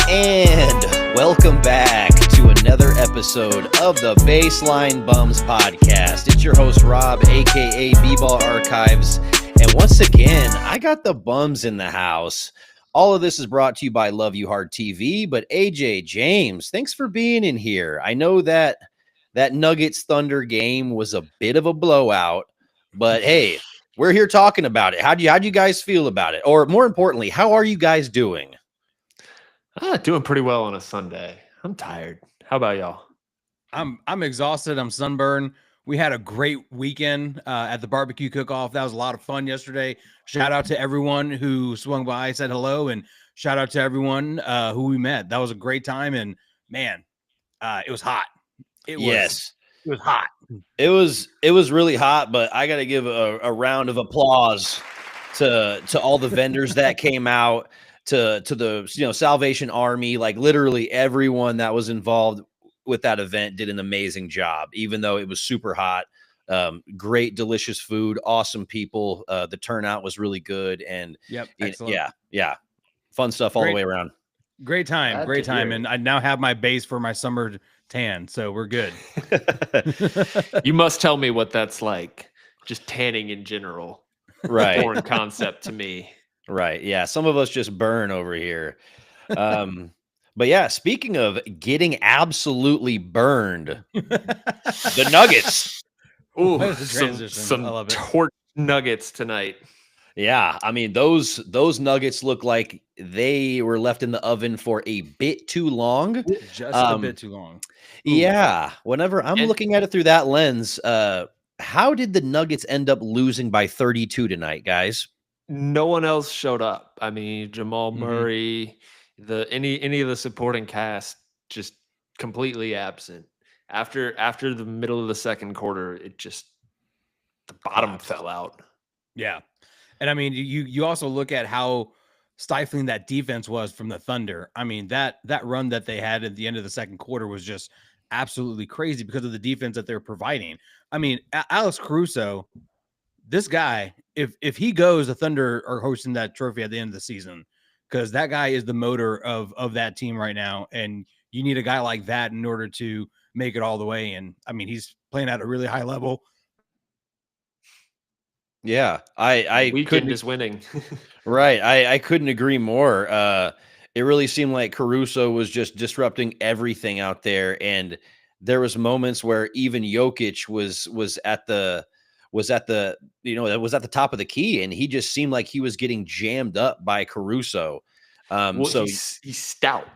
And welcome back to another episode of the Baseline Bums podcast. It's your host, Rob, aka B-Ball Archives. And once again, I got the bums in the house. All of this is brought to you by Love You Hard TV. But AJ, James, thanks for being in here. I know that Nuggets Thunder game was a bit of a blowout, but hey, we're here talking about it. How'd you guys feel about it? Or more importantly, how are you guys doing? Doing pretty well on a Sunday. I'm tired. How about y'all? I'm exhausted. I'm sunburned. We had a great weekend at the barbecue cook-off. That was a lot of fun yesterday. Shout out to everyone who swung by, said hello, and shout out to everyone who we met. That was a great time, and man, it was hot. It was hot. It was really hot, but I got to give a round of applause to all the vendors that came out, to the Salvation Army. Like literally everyone that was involved with that event did an amazing job, even though it was super hot. Great, delicious food, awesome people. The turnout was really good, and yeah, fun stuff all the way around. Great time, and I now have my base for my summer tan, so we're good. You must tell me what that's like, just tanning in general. Right. Foreign concept to me. Right. Yeah. Some of us just burn over here. But yeah, speaking of getting absolutely burned, the Nuggets. Ooh, some torch nuggets tonight. Yeah, I mean those Nuggets look like they were left in the oven for a bit too long. Just a bit too long. Ooh. Yeah, whenever I'm looking at it through that lens, how did the Nuggets end up losing by 32 tonight, guys? No one else showed up. I mean, Jamal Murray, any of the supporting cast just completely absent. After the middle of the second quarter, the bottom fell out. Yeah. And I mean, you also look at how stifling that defense was from the Thunder. I mean, that run that they had at the end of the second quarter was just absolutely crazy because of the defense that they're providing. I mean, Alex Caruso, this guy, if he goes, the Thunder are hosting that trophy at the end of the season, because that guy is the motor of that team right now. And you need a guy like that in order to make it all the way. And I mean, he's playing at a really high level. Yeah, I weekend is winning. Right. I couldn't agree more. It really seemed like Caruso was just disrupting everything out there. And there was moments where even Jokic was at the top of the key, and he just seemed like he was getting jammed up by Caruso. So he's stout,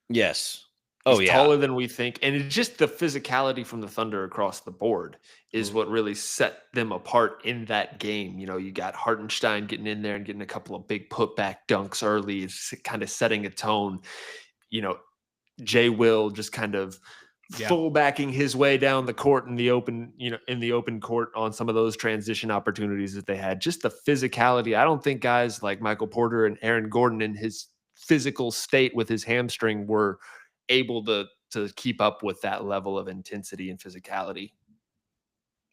Yes. He's taller than we think. And it's just the physicality from the Thunder across the board is what really set them apart in that game. You got Hartenstein getting in there and getting a couple of big putback dunks early. It's kind of setting a tone. Jay Will just kind of full backing his way down the court in the open court on some of those transition opportunities that they had. Just the physicality. I don't think guys like Michael Porter and Aaron Gordon in his physical state with his hamstring were able to keep up with that level of intensity and physicality.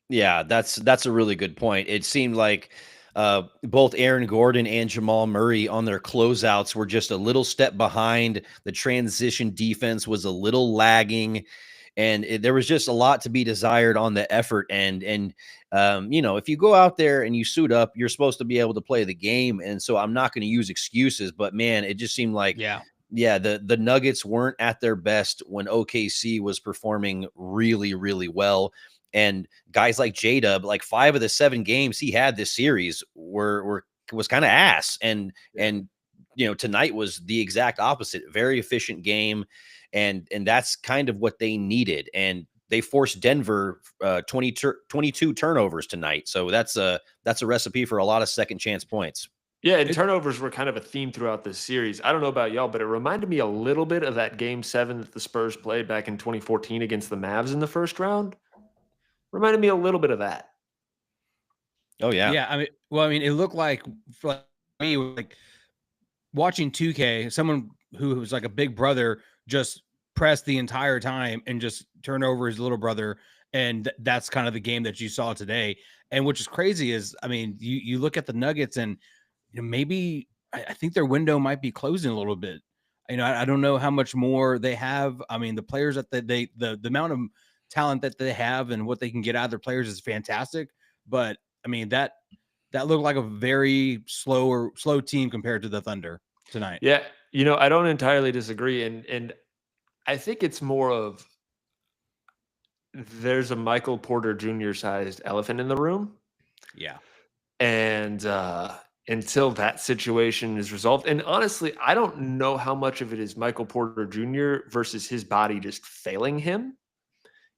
Yeah, that's a really good point. It seemed like both Aaron Gordon and Jamal Murray on their closeouts were just a little step behind. The transition defense was a little lagging, and there was just a lot to be desired on the effort. And if you go out there and you suit up, you're supposed to be able to play the game. And so I'm not going to use excuses, but man, it just seemed like the Nuggets weren't at their best when OKC was performing really, really well. And guys like J-Dub, like 5 of the 7 games he had this series was kind of ass. And tonight was the exact opposite. Very efficient game. And that's kind of what they needed. And they forced Denver 22 turnovers tonight. So that's a recipe for a lot of second chance points. Yeah, and turnovers were kind of a theme throughout this series. I don't know about y'all, but it reminded me a little bit of that Game 7 that the Spurs played back in 2014 against the Mavs in the first round. Reminded me a little bit of that. Oh, yeah. Yeah, I mean, it looked like, for me, like watching 2K, someone who was like a big brother just press the entire time and just turn over his little brother. And that's kind of the game that you saw today. And which is crazy is, I mean, you look at the Nuggets and maybe I think their window might be closing a little bit. I don't know how much more they have. I mean, the players that the amount of talent that they have and what they can get out of their players is fantastic. But I mean, that looked like a very slow team compared to the Thunder tonight. Yeah, I don't entirely disagree, and I think it's more of there's a Michael Porter Jr. sized elephant in the room, Yeah. and until that situation is resolved, and honestly, I don't know how much of it is Michael Porter Jr. versus his body just failing him,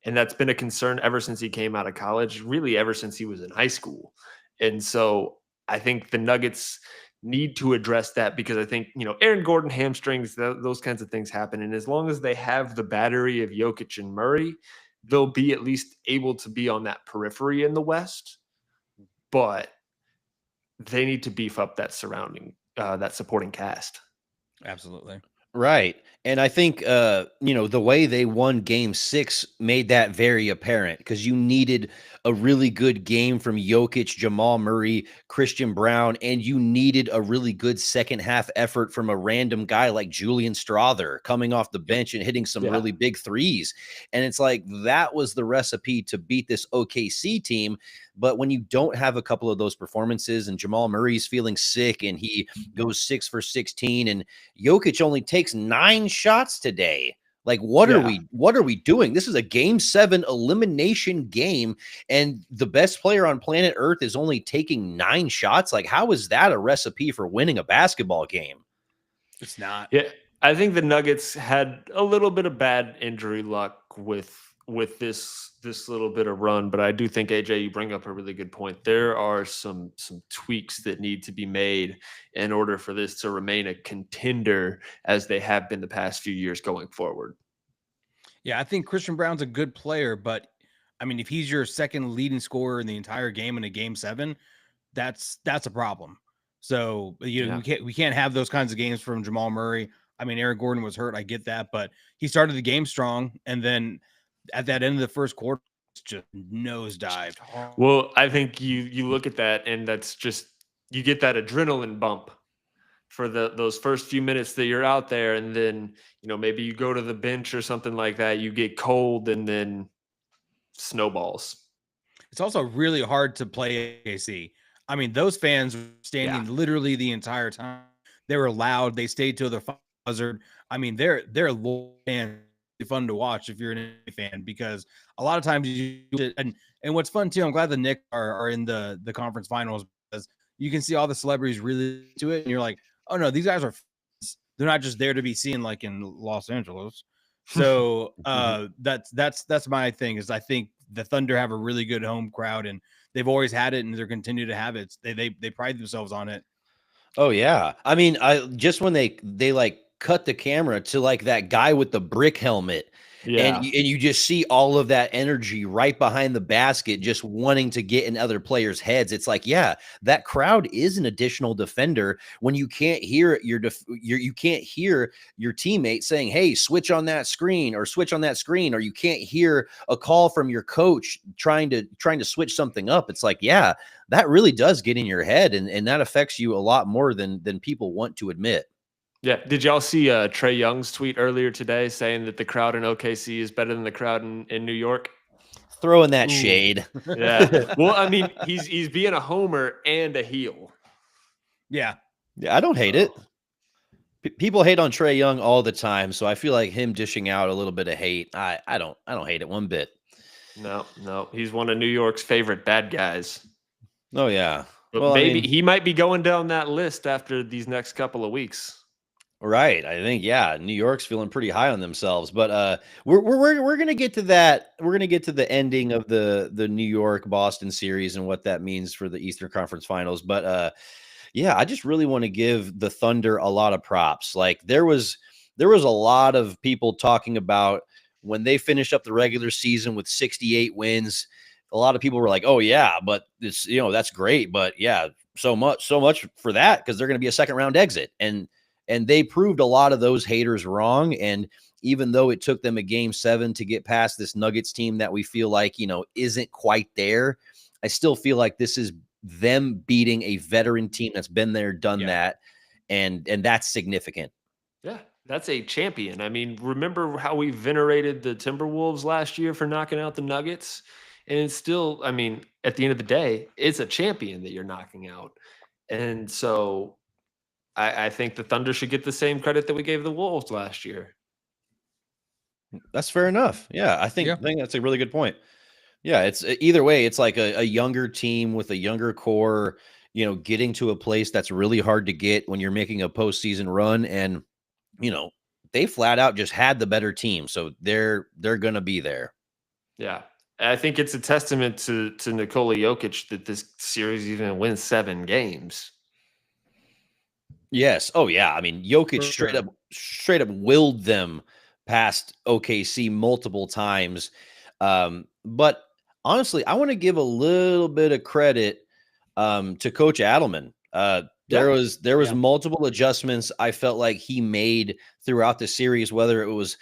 and that's been a concern ever since he came out of college, really ever since he was in high school, and so I think the Nuggets need to address that because I think, Aaron Gordon hamstrings, those kinds of things happen. And as long as they have the battery of Jokic and Murray, they'll be at least able to be on that periphery in the West. But they need to beef up that that supporting cast. Absolutely. Right. And I think, the way they won game 6 made that very apparent because you needed a really good game from Jokic, Jamal Murray, Christian Brown, and you needed a really good second half effort from a random guy like Julian Strawther coming off the bench and hitting some really big threes. And it's like that was the recipe to beat this OKC team. But when you don't have a couple of those performances and Jamal Murray's feeling sick and he goes 6 for 16 and Jokic only takes 9 shots today. Like, what are we doing? This is a game 7 elimination game, and the best player on planet Earth is only taking 9 shots. Like, how is that a recipe for winning a basketball game? It's not. Yeah, I think the Nuggets had a little bit of bad injury luck with this little bit of run, but I do think, AJ, you bring up a really good point. There are some tweaks that need to be made in order for this to remain a contender as they have been the past few years going forward. Yeah, I think Christian Brown's a good player, but I mean, if he's your second leading scorer in the entire game in a game 7, that's a problem. So we can't have those kinds of games from Jamal Murray. I mean, Aaron Gordon was hurt, I get that, but he started the game strong, and then at that end of the first quarter, just nosedived. Well, I think you look at that, and that's just you get that adrenaline bump for those first few minutes that you're out there, and then maybe you go to the bench or something like that. You get cold, and then snowballs. It's also really hard to play AC. I mean, those fans were standing literally the entire time. They were loud. They stayed till the buzzer. I mean, they're loyal fans. Fun to watch if you're an NBA fan because a lot of times and what's fun too, I'm glad the Knicks are in the conference finals because you can see all the celebrities really to it and you're like, oh no, these guys are fans. They're not just there to be seen like in Los Angeles. So that's my thing is I think the Thunder have a really good home crowd and they've always had it and they're continue to have it. They pride themselves on it. Oh yeah. I mean, I just when they like cut the camera to like that guy with the brick helmet. Yeah. And you just see all of that energy right behind the basket, just wanting to get in other players' heads. It's like, yeah, that crowd is an additional defender when you can't hear you can't hear your teammate saying, "Hey, switch on that screen," or "Switch on that screen," or you can't hear a call from your coach trying to switch something up. It's like, yeah, that really does get in your head, and that affects you a lot more than people want to admit. Yeah. Did y'all see Trae Young's tweet earlier today saying that the crowd in OKC is better than the crowd in New York? Throwing that shade. Yeah. Well, I mean, he's being a homer and a heel. Yeah. Yeah, I don't hate it. People hate on Trae Young all the time, so I feel like him dishing out a little bit of hate. I don't hate it one bit. No. He's one of New York's favorite bad guys. Oh yeah. But well, maybe he might be going down that list after these next couple of weeks. Right. I think, yeah, New York's feeling pretty high on themselves, but we're going to get to that. We're going to get to the ending of the New York Boston series and what that means for the Eastern Conference Finals. But yeah, I just really want to give the Thunder a lot of props. Like there was a lot of people talking about when they finished up the regular season with 68 wins. A lot of people were like, "Oh yeah, but it's that's great, but yeah, so much for that because they're going to be a second round exit." And they proved a lot of those haters wrong. And even though it took them a game 7 to get past this Nuggets team that we feel like, isn't quite there, I still feel like this is them beating a veteran team that's been there, done that. And that's significant. Yeah. That's a champion. I mean, remember how we venerated the Timberwolves last year for knocking out the Nuggets? And it's still, I mean, at the end of the day, it's a champion that you're knocking out. And so I think the Thunder should get the same credit that we gave the Wolves last year. That's fair enough. Yeah, Yeah. I think that's a really good point. Yeah, it's either way, it's like a younger team with a younger core, getting to a place that's really hard to get when you're making a postseason run. And, you know, they flat out just had the better team. So they're gonna be there. Yeah. I think it's a testament to Nikola Jokic that this series even wins 7 games. Yes. Oh yeah. I mean, Jokic For sure. straight up willed them past OKC multiple times. But honestly, I want to give a little bit of credit to Coach Adelman. There Yeah. was Yeah. multiple adjustments I felt like he made throughout the series, whether it was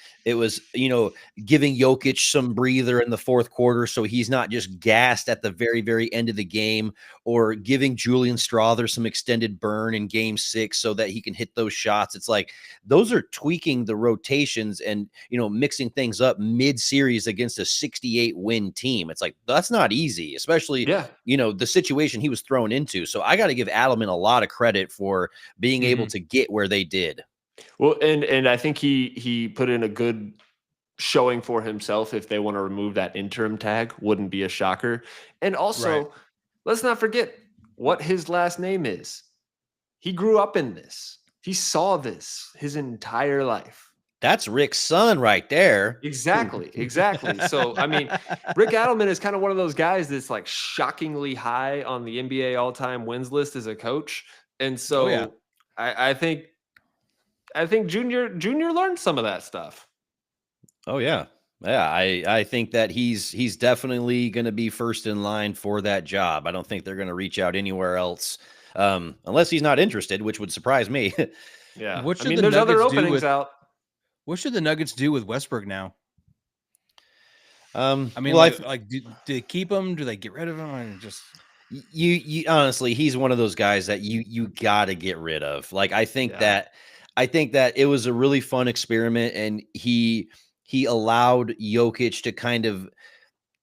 giving Jokic some breather in the fourth quarter so he's not just gassed at the very, very end of the game, or giving Julian Strawther some extended burn in game 6 so that he can hit those shots. It's like those are tweaking the rotations and mixing things up mid-series against a 68 win team. It's like that's not easy, especially Yeah. the situation he was thrown into. So I got to give Adelman a lot of credit for being able Mhm. to get where they did. Well, and I think he put in a good showing for himself. If they want to remove that interim tag, wouldn't be a shocker. And Right. also, let's not forget what his last name is. He grew up in this. He saw this his entire life. That's Rick's son right there. Exactly, exactly. So, I mean, Rick Adelman is kind of one of those guys that's like shockingly high on the NBA all-time wins list as a coach. And Oh yeah. so I think Junior learned some of that stuff. Oh yeah. Yeah, I think that he's definitely going to be first in line for that job. I don't think they're going to reach out anywhere else, unless he's not interested, which would surprise me. Yeah. What I should mean, the there's other Nuggets do openings with out. what should the Nuggets do with Westbrook now? I mean, Well, do they keep him? Do they get rid of him? I just you honestly, he's one of those guys that you got to get rid of. Like Yeah. I think that it was a really fun experiment, and he allowed Jokic to kind of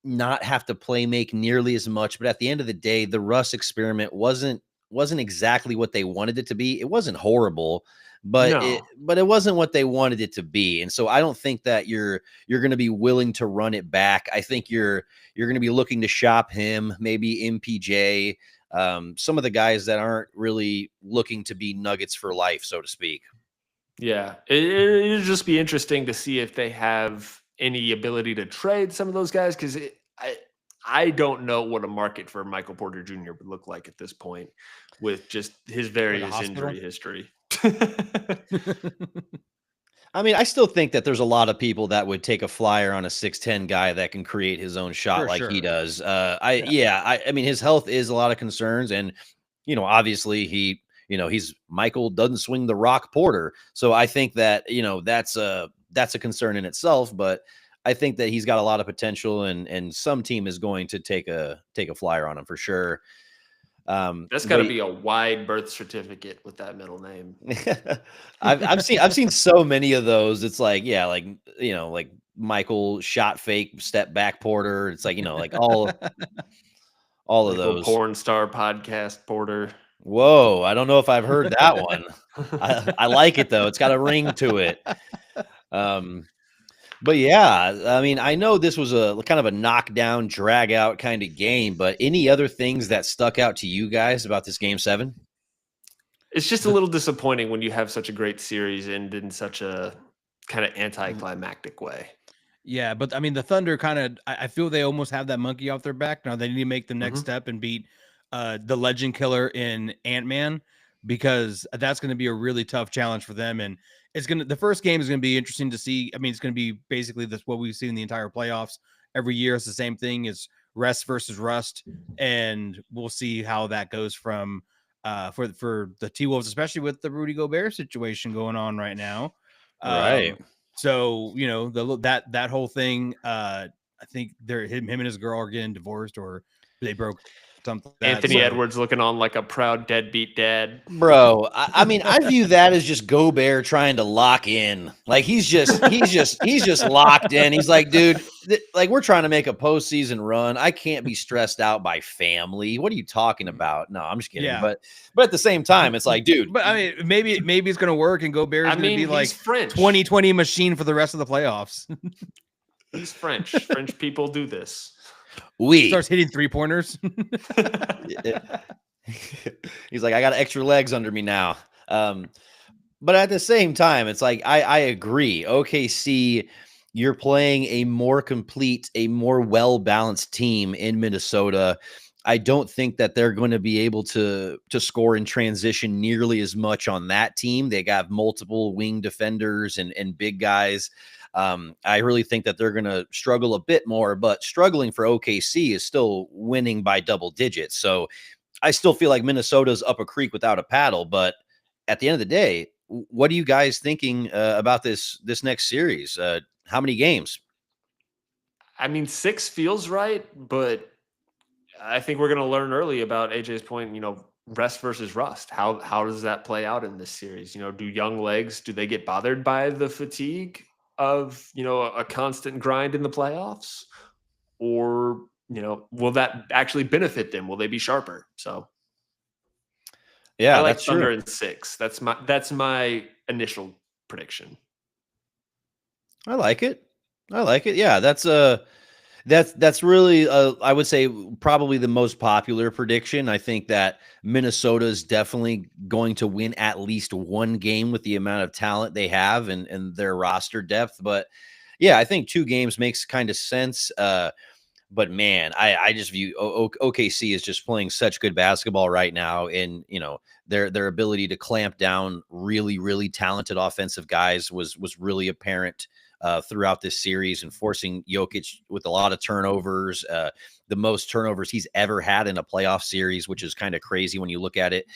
not have to play make nearly as much. But at the end of the day, the Russ experiment wasn't exactly what they wanted it to be. It wasn't horrible, but it No. but it wasn't what they wanted it to be. And so I don't think that you're going to be willing to run it back. I think you're going to be looking to shop him, maybe MPJ, some of the guys that aren't really looking to be Nuggets for life, so to speak. Yeah. It'll just be interesting to see if they have any ability to trade some of those guys because I don't know what a market for Michael Porter Jr. would look like at this point with just his like a various hospital. injury history. I mean, I still think that there's a lot of people that would take a flyer on a 6'10" guy that can create his own shot For like he sure. does. Yeah. I mean, his health is a lot of concerns, and obviously he's Michael doesn't swing the rock Porter, so I think that that's a concern in itself. But I think that he's got a lot of potential, and some team is going to take a flyer on him for sure. That's got to But be a wide birth certificate with that middle name. I've seen so many of those. It's like, yeah, like like Michael shot fake step back Porter. It's like like all of Michael those. Porn Star Podcast Porter. Whoa, I don't know if I've heard that one. I like it though. It's got a ring to it. Um, but yeah, I mean, I know this was a kind of a knockdown, drag out kind of game. But any other things that stuck out to you guys about this game 7? It's just a The little disappointing when you have such a great series end in such a kind of anticlimactic way. Yeah, but I mean, the Thunder kind of, I feel they almost have that monkey off their back. Now they need to make the next Mhm. step and beat the legend killer in Ant-Man, because that's going to be a really tough challenge for them. And the first game is going to be interesting to see. I mean, it's going to be basically this, what we've seen in the entire playoffs. Every year it's the same thing, is rest versus rust. And we'll see how that goes from, for the T-Wolves, especially with the Rudy Gobert situation going on right now. Right. So that whole thing, I think him and his girl are getting divorced, or they broke something. Anthony Edwards looking on like a proud deadbeat dad. Bro, I mean, I view that as just Gobert trying to lock in. Like he's just locked in. He's like, dude, like we're trying to make a postseason run. I can't be stressed out by family. What are you talking about? No, I'm just kidding. Yeah. But at the same time, it's like, dude. But I mean, maybe it's gonna work, and Gobert's gonna be like French 2020 machine for the rest of the playoffs. He's French. French people do this. Starts hitting 3-pointers. He's like, I got extra legs under me now. But at the same time, it's like I agree. OKC, you're playing a more complete, a more well-balanced team in Minnesota. I don't think that they're going to be able to score in transition nearly as much on that team. They got multiple wing defenders and big guys. I really think that they're going to struggle a bit more, but struggling for OKC is still winning by double digits. So I still feel like Minnesota's up a creek without a paddle. But at the end of the day, what are you guys thinking about this next series? How many games? I mean, 6 feels right, but I think we're going to learn early about AJ's point, rest versus rust. How does that play out in this series? Do young legs, do they get bothered by the fatigue of, a constant grind in the playoffs? Or, will that actually benefit them? Will they be sharper? So yeah, I like that's Thunder true. in 6. That's my initial prediction. I like it. Yeah, that's really I would say probably the most popular prediction. I think that Minnesota is definitely going to win at least one game with the amount of talent they have and their roster depth. But yeah, I think 2 games makes kind of sense. But man, I just view OKC is just playing such good basketball right now, and their ability to clamp down really, really talented offensive guys was really apparent throughout this series, and forcing Jokic with a lot of turnovers, the most turnovers he's ever had in a playoff series, which is kind of crazy when you look at it.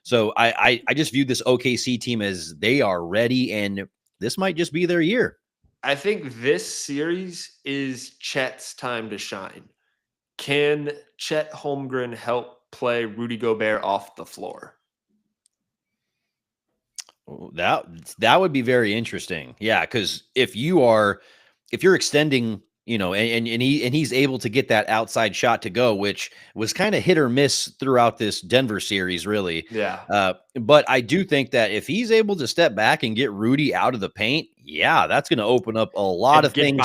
So I just view this OKC team as they are ready, and this might just be their year. I think this series is Chet's time to shine. Can Chet Holmgren help play Rudy Gobert off the floor? That would be very interesting. Yeah, because if you're extending, and he's able to get that outside shot to go, which was kind of hit or miss throughout this Denver series, really. Yeah. But I do think that if he's able to step back and get Rudy out of the paint, yeah, that's going to open up a lot of things.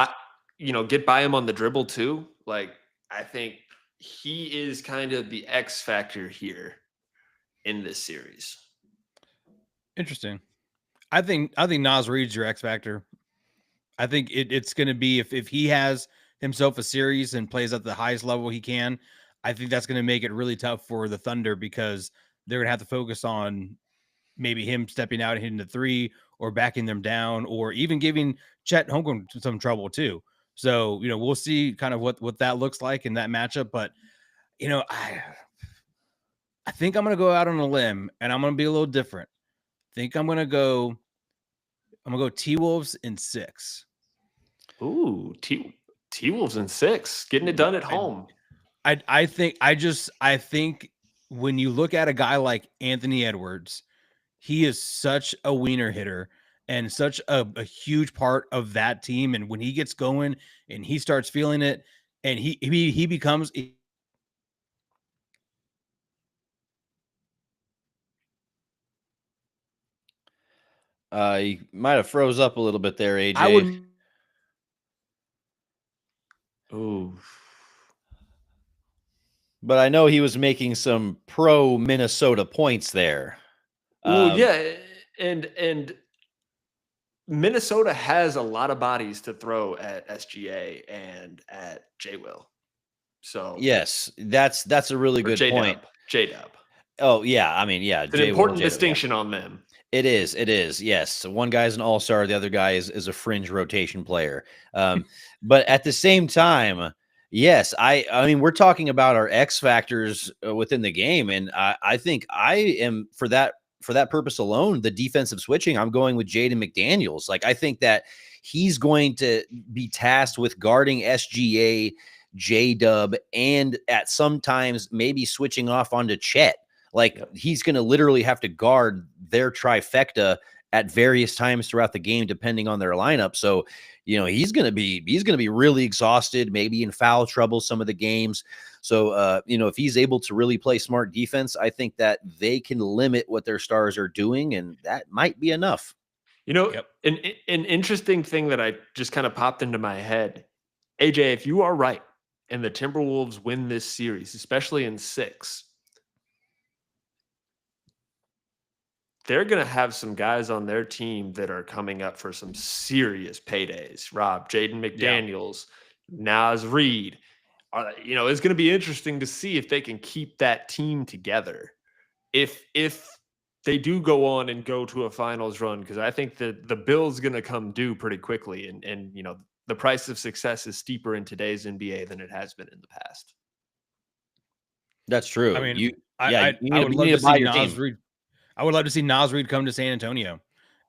Get by him on the dribble too. Like, I think he is kind of the X factor here in this series. Interesting. I think Naz Reid's your X factor. I think it's going to be if he has himself a series and plays at the highest level he can, I think that's going to make it really tough for the Thunder, because they're going to have to focus on maybe him stepping out and hitting the 3, or backing them down, or even giving Chet Holmgren some trouble too. So, we'll see kind of what that looks like in that matchup. But, I think I'm going to go out on a limb, and I'm going to be a little different. I think I'm going to go T-Wolves in 6. Ooh, T-Wolves in 6, getting it done at home. I think when you look at a guy like Anthony Edwards, he is such a wiener hitter and such a huge part of that team. And when he gets going and he starts feeling it, and he becomes. You might have froze up a little bit there, AJ. I would. Ooh. But I know he was making some pro Minnesota points there. Yeah, and Minnesota has a lot of bodies to throw at SGA and at J-Will. So yes, that's a really good point. J-Dub. Oh yeah, I mean, yeah, it's an important distinction on them. It is. Yes. So one guy's an all-star, the other guy is a fringe rotation player. But at the same time, yes, I mean, we're talking about our X factors within the game, and I think I am for that purpose alone, the defensive switching, I'm going with Jaden McDaniels. Like, I think that he's going to be tasked with guarding SGA J-Dub, and at sometimes maybe switching off onto Chet. Like he's going to literally have to guard their trifecta at various times throughout the game, depending on their lineup. So, he's going to be really exhausted, maybe in foul trouble some of the games. So, if he's able to really play smart defense, I think that they can limit what their stars are doing, and that might be enough. An interesting thing that I just kind of popped into my head, AJ, if you are right and the Timberwolves win this series, especially in 6, they're going to have some guys on their team that are coming up for some serious paydays. Rob, Jaden McDaniels, Naz Reid. It's going to be interesting to see if they can keep that team together. If they do go on and go to a finals run, because I think that the bill's going to come due pretty quickly. And the price of success is steeper in today's NBA than it has been in the past. That's true. I mean, I would love to see Naz Reid. I would love to see Naz Reid come to San Antonio.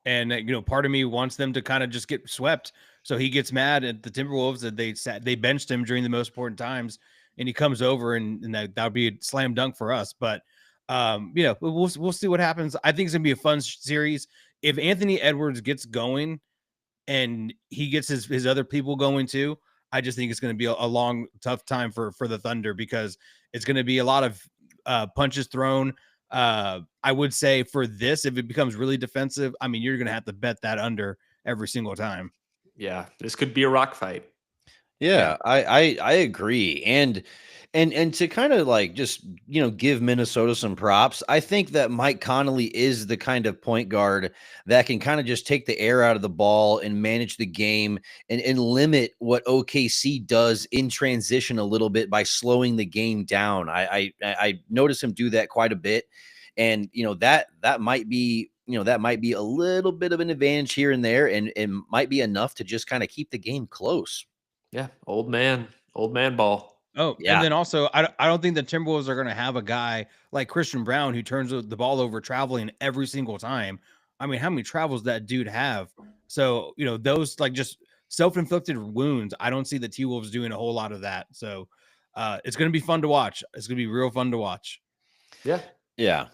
And, part of me wants them to kind of just get swept. So he gets mad at the Timberwolves that they benched him during the most important times. And he comes over and that would be a slam dunk for us. But, we'll see what happens. I think it's going to be a fun series. If Anthony Edwards gets going and he gets his other people going too, I just think it's going to be a long, tough time for the Thunder, because it's going to be a lot of punches thrown. I would say for this, if it becomes really defensive, I mean, you're going to have to bet that under every single time. Yeah, this could be a rock fight. Yeah. I agree. And to kind of like just, give Minnesota some props. I think that Mike Conley is the kind of point guard that can kind of just take the air out of the ball and manage the game and limit what OKC does in transition a little bit by slowing the game down. I notice him do that quite a bit. And, that might be, that might be a little bit of an advantage here and there, and might be enough to just kind of keep the game close. Yeah, old man ball. Oh, Yeah. and then also, I don't think the Timberwolves are going to have a guy like Christian Brown who turns the ball over traveling every single time. I mean, how many travels that dude have? So, those like just self-inflicted wounds, I don't see the T-Wolves doing a whole lot of that. So, it's going to be fun to watch. It's going to be real fun to watch. Yeah. Yeah.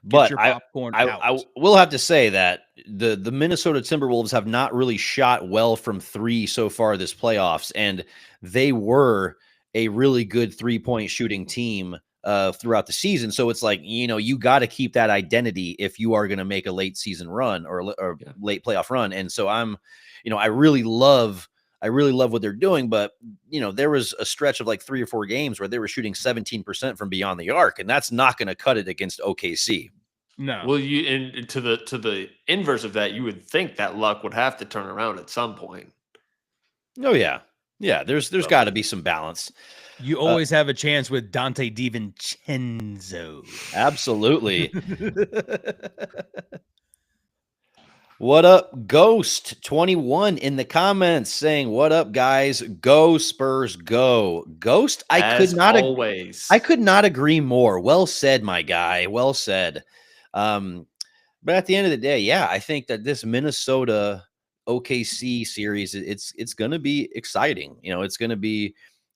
Get But your popcorn I will have to say that the Minnesota Timberwolves have not really shot well from 3 so far this playoffs, and they were a really good 3-point shooting team throughout the season. So it's like, you got to keep that identity if you are going to make a late season run or late playoff run. And so I really love what they're doing, but there was a stretch of like 3 or 4 games where they were shooting 17% from beyond the arc, and that's not going to cut it against OKC. No. Well, and to the inverse of that, you would think that luck would have to turn around at some point. Oh yeah. Yeah, there's got to be some balance. You always have a chance with Dante DiVincenzo. Absolutely. What up, Ghost 21 in the comments saying, "What up, guys? Go Spurs, go!" Ghost, I could not agree more. Well said, my guy. Well said. But at the end of the day, yeah, I think that this Minnesota OKC series, it's going to be exciting. It's going to be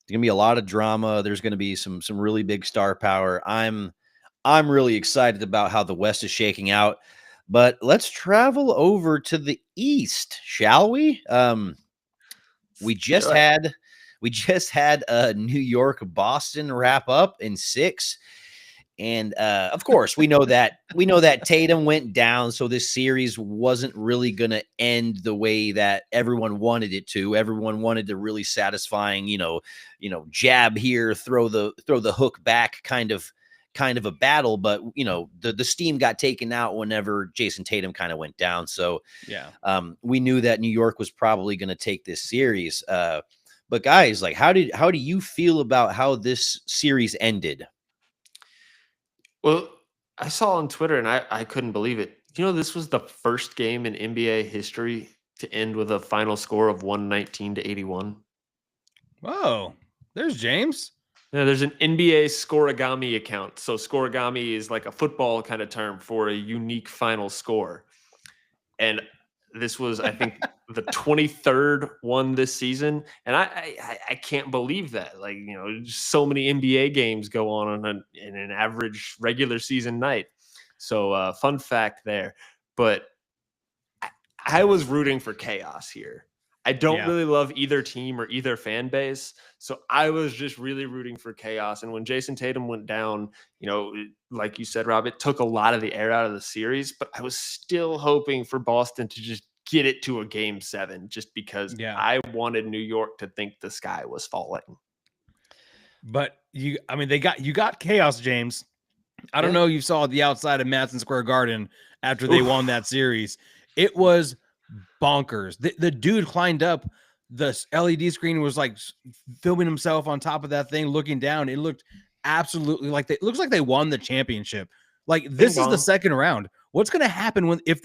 a lot of drama. There's going to be some really big star power. I'm really excited about how the West is shaking out. But let's travel over to the East, shall we? We just had a New York Boston wrap up in 6. And of course, we know that Tatum went down, so this series wasn't really going to end the way that everyone wanted it to. Everyone wanted the really satisfying, jab here, throw the hook back kind of a battle. But the steam got taken out whenever Jason Tatum kind of went down. So yeah, we knew that New York was probably going to take this series. But guys, like, how do you feel about how this series ended? Well, I saw on Twitter and I couldn't believe it. This was the first game in NBA history to end with a final score of 119-81. Whoa, there's James. Yeah, there's an NBA scoregami account. So scoregami is like a football kind of term for a unique final score. And This was, I think, the 23rd one this season, and I can't believe that. Like, so many NBA games go on in an average regular season night. So, fun fact there. But I was rooting for chaos here. I don't really love either team or either fan base. So I was just really rooting for chaos. And when Jason Tatum went down, like you said, Rob, it took a lot of the air out of the series, but I was still hoping for Boston to just get it to a game 7, just because I wanted New York to think the sky was falling. But you got chaos, James. I don't know if you saw the outside of Madison Square Garden after they won that series. It was bonkers. The dude climbed up the LED screen, was like filming himself on top of that thing, looking down. It looked absolutely like it looks like they won the championship. Like, this is the second round. What's going to happen if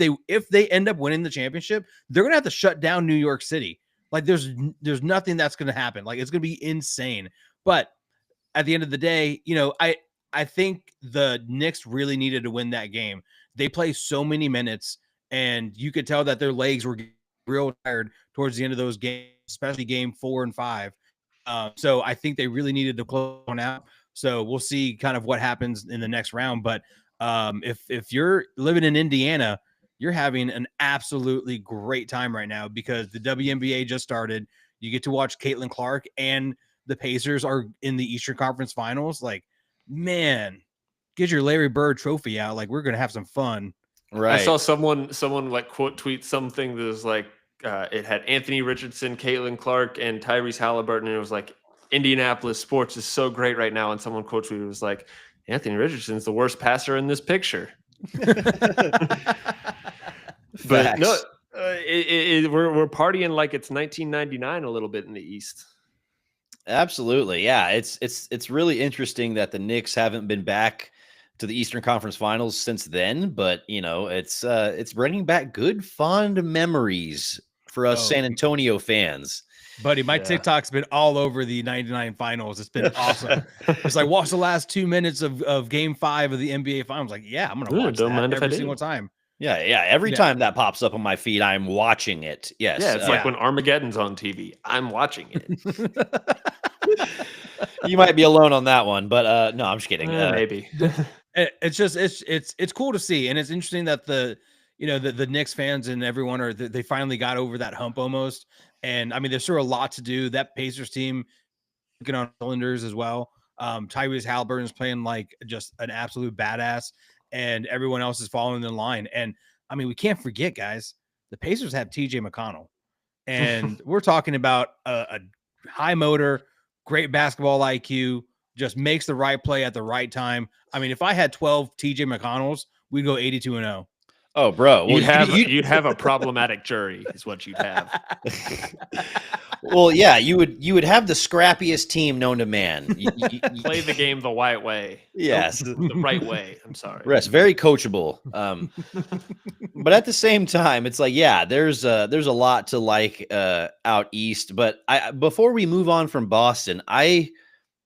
they end up winning the championship? They're going to have to shut down New York City. Like, there's nothing that's going to happen. Like, it's going to be insane. But at the end of the day, I think the Knicks really needed to win that game. They play so many minutes, and you could tell that their legs were real tired towards the end of those games, especially game 4 and 5. So I think they really needed to close one out. So we'll see kind of what happens in the next round. But if you're living in Indiana, you're having an absolutely great time right now, because the WNBA just started. You get to watch Caitlin Clark, and the Pacers are in the Eastern Conference Finals. Like, man, get your Larry Bird trophy out. Like, we're going to have some fun. Right. I saw someone like quote tweet something that was like, it had Anthony Richardson, Caitlin Clark, and Tyrese Halliburton. And it was like, Indianapolis sports is so great right now. And someone quote tweeted, was like, Anthony Richardson's the worst passer in this picture. But no, we're partying like it's 1999 a little bit in the East. Absolutely. Yeah. It's really interesting that the Knicks haven't been back to the Eastern Conference Finals since then, but it's bringing back good, fond memories for us San Antonio fans. Buddy, my TikTok's been all over the 99 finals. It's been awesome. It's like, watch the last 2 minutes of game 5 of the NBA finals. Like, yeah, I'm going to watch that every single time. Yeah. Every time that pops up on my feed, I'm watching it. Yes. Yeah, it's like when Armageddon's on TV. I'm watching it. You might be alone on that one, but no, I'm just kidding. Maybe. It's cool to see, and it's interesting that the Knicks fans and everyone they finally got over that hump almost. And I mean, there's still a lot to do. That Pacers team looking on cylinders as well. Tyrese Halliburton is playing like just an absolute badass, and everyone else is following in line. And I mean, we can't forget, guys, the Pacers have TJ McConnell, and we're talking about a high motor, great basketball IQ, just makes the right play at the right time. I mean, if I had 12 TJ McConnells, we'd go 82-0. Oh, bro. Well, you'd have a problematic jury is what you'd have. Well, yeah, you would have the scrappiest team known to man. You play the game the right way. Yes. The right way. I'm sorry. Yes, very coachable. But at the same time, it's like, yeah, there's a lot to like out east. But before we move on from Boston, I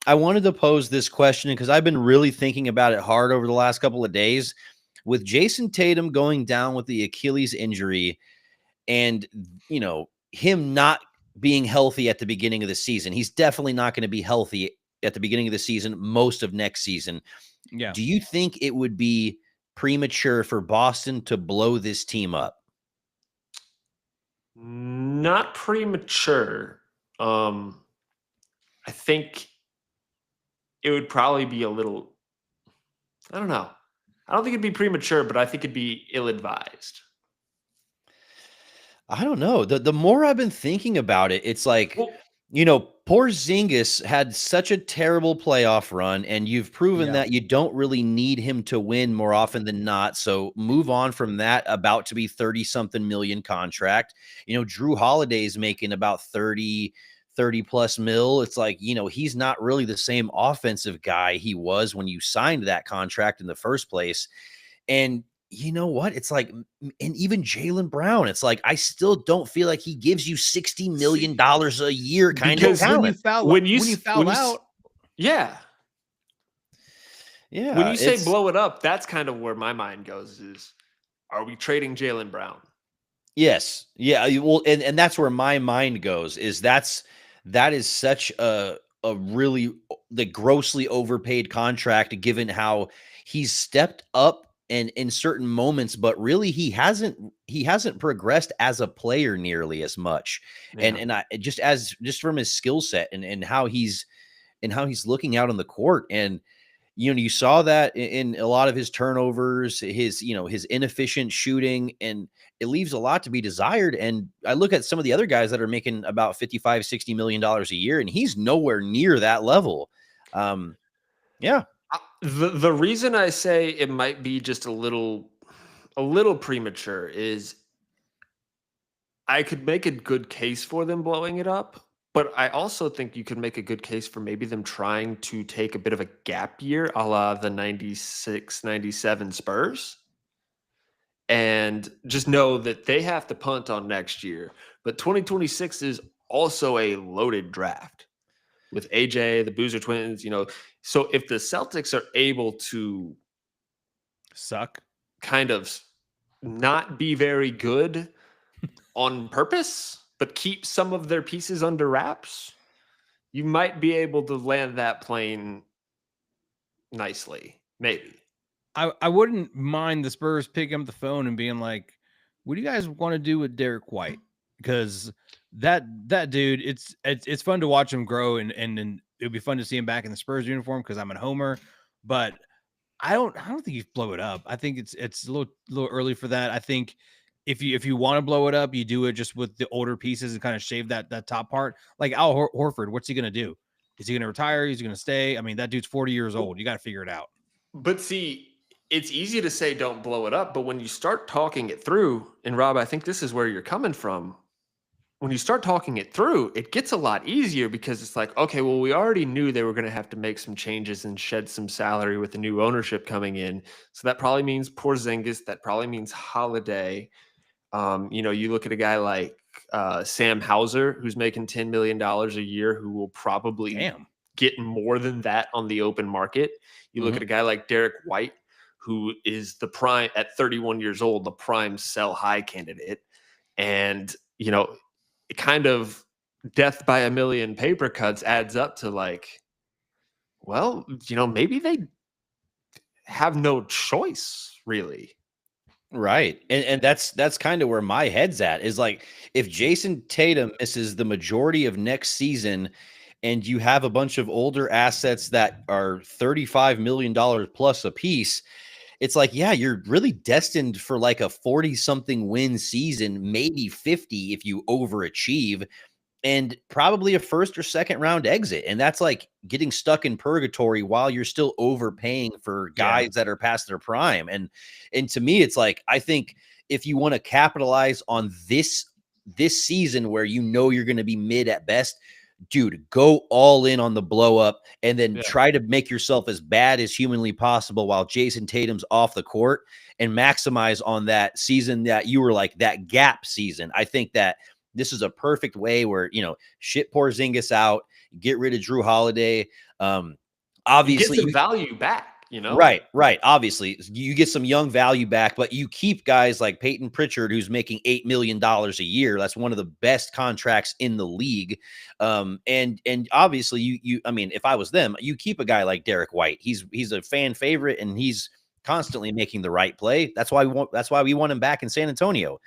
wanted to pose this question because I've been really thinking about it hard over the last couple of days. With Jason Tatum going down with the Achilles injury, and him not being healthy at the beginning of the season, he's definitely not going to be healthy at the beginning of the season, most of next season. Yeah. Do you think it would be premature for Boston to blow this team up? Not premature. I think it would probably be a little, I don't know. I don't think it'd be premature, but I think it'd be ill-advised. I don't know. The more I've been thinking about it, it's like, Porzingis had such a terrible playoff run, and you've proven that you don't really need him to win more often than not. So move on from that about to be 30-something million contract. Drew Holiday's making about 30 plus mil. It's like, he's not really the same offensive guy he was when you signed that contract in the first place. And you know what? It's like, and even Jaylen Brown, it's like, I still don't feel like he gives you $60 million a year kind of talent. When you foul out. Yeah. Yeah. When you say blow it up, that's kind of where my mind goes is, are we trading Jaylen Brown? Yes. Yeah. Well, and that's where my mind goes is that is such a really the grossly overpaid contract given how he's stepped up and in certain moments, but really he hasn't progressed as a player nearly as much. Yeah. And I just from his skill set and how he's looking out on the court. And you saw that in a lot of his turnovers, his inefficient shooting, and it leaves a lot to be desired. And I look at some of the other guys that are making about 55, $60 million a year, and he's nowhere near that level. Yeah. The reason I say it might be just a little premature is I could make a good case for them blowing it up, but I also think you could make a good case for maybe them trying to take a bit of a gap year a la the 96-97 Spurs and just know that they have to punt on next year. But 2026 is also a loaded draft with AJ, the Boozer twins, So if the Celtics are able to Suck. kind of not be very good on purpose, but keep some of their pieces under wraps, you might be able to land that plane nicely. Maybe. I wouldn't mind the Spurs picking up the phone and being like, "What do you guys want to do with Derek White?" Because that dude, it's fun to watch him grow, and it would be fun to see him back in the Spurs uniform because I'm a homer. But I don't think you blow it up. I think it's a little early for that. I think if you want to blow it up, you do it just with the older pieces and kind of shave that top part. Like Al Horford, what's he gonna do? Is he gonna retire? Is he gonna stay? I mean, that dude's 40 years old. You got to figure it out. But see, it's easy to say don't blow it up, but when you start talking it through, and Rob, I think this is where you're coming from. When you start talking it through, it gets a lot easier because it's like, okay, well, we already knew they were going to have to make some changes and shed some salary with the new ownership coming in. So that probably means Porzingis. That probably means Holiday. You look at a guy like Sam Hauser, who's making $10 million a year, who will probably Damn. get more than that on the open market. You look at a guy like Derek White, who is the prime at 31 years old, the prime sell high candidate. And, it kind of death by a million paper cuts adds up to like, well, maybe they have no choice really. Right. And that's kind of where my head's at is like if Jason Tatum misses the majority of next season and you have a bunch of older assets that are $35 million plus a piece, it's like, yeah, you're really destined for like a 40 something win season, maybe 50 if you overachieve, and probably a first or second round exit. And that's like getting stuck in purgatory while you're still overpaying for Yeah. guys that are past their prime. And to me, it's like, I think if you want to capitalize on this season where you're going to be mid at best, dude, go all in on the blow up and then try to make yourself as bad as humanly possible while Jason Tatum's off the court and maximize on that season that you were like that gap season. I think that this is a perfect way where, shit Porzingis out, get rid of Drew Holiday. Obviously, you get some value back, Right. Obviously, you get some young value back, but you keep guys like Peyton Pritchard, who's making $8 million a year. That's one of the best contracts in the league. And obviously, I mean, if I was them, you keep a guy like Derek White. He's a fan favorite, and he's constantly making the right play. That's why we want him back in San Antonio.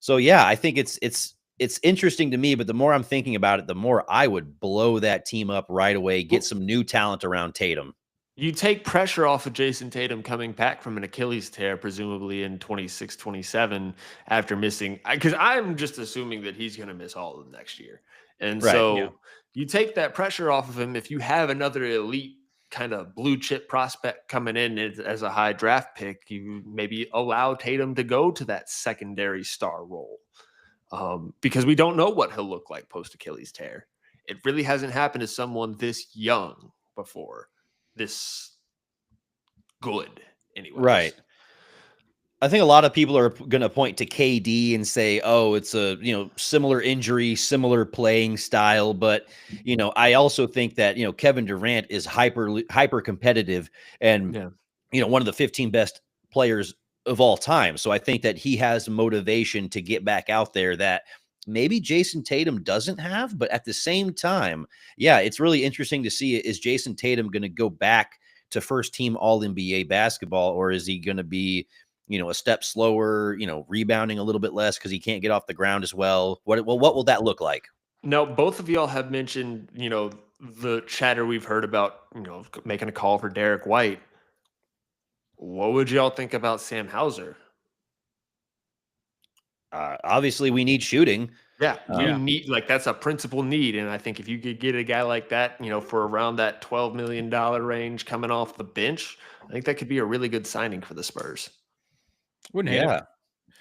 So yeah, I think it's interesting to me, but the more I'm thinking about it, the more I would blow that team up right away, get some new talent around Tatum. You take pressure off of Jason Tatum coming back from an Achilles tear, presumably in 26, 27, after missing, because I'm just assuming that he's going to miss all of next year. And so you take that pressure off of him. If you have another elite kind of blue chip prospect coming in as a high draft pick, you maybe allow Tatum to go to that secondary star role. Because we don't know what he'll look like post Achilles tear. It really hasn't happened to someone this young before. This good anyways. Right. I think a lot of people are going to point to KD and say, oh, it's a, similar injury, similar playing style. But, I also think that, Kevin Durant is hyper competitive and, one of the 15 best players of all time. So I think that he has motivation to get back out there that maybe Jason Tatum doesn't have. But at the same time, yeah, it's really interesting to see, is Jason Tatum going to go back to first team All NBA basketball, or is he going to be, a step slower, rebounding a little bit less because he can't get off the ground as well? What will that look like? Now, both of y'all have mentioned, the chatter we've heard about, making a call for Derek White. What would y'all think about Sam Hauser? Obviously, we need shooting. Yeah, you Yeah. need, that's a principal need. And I think if you could get a guy like that, for around that $12 million range coming off the bench, I think that could be a really good signing for the Spurs. Wouldn't hate it.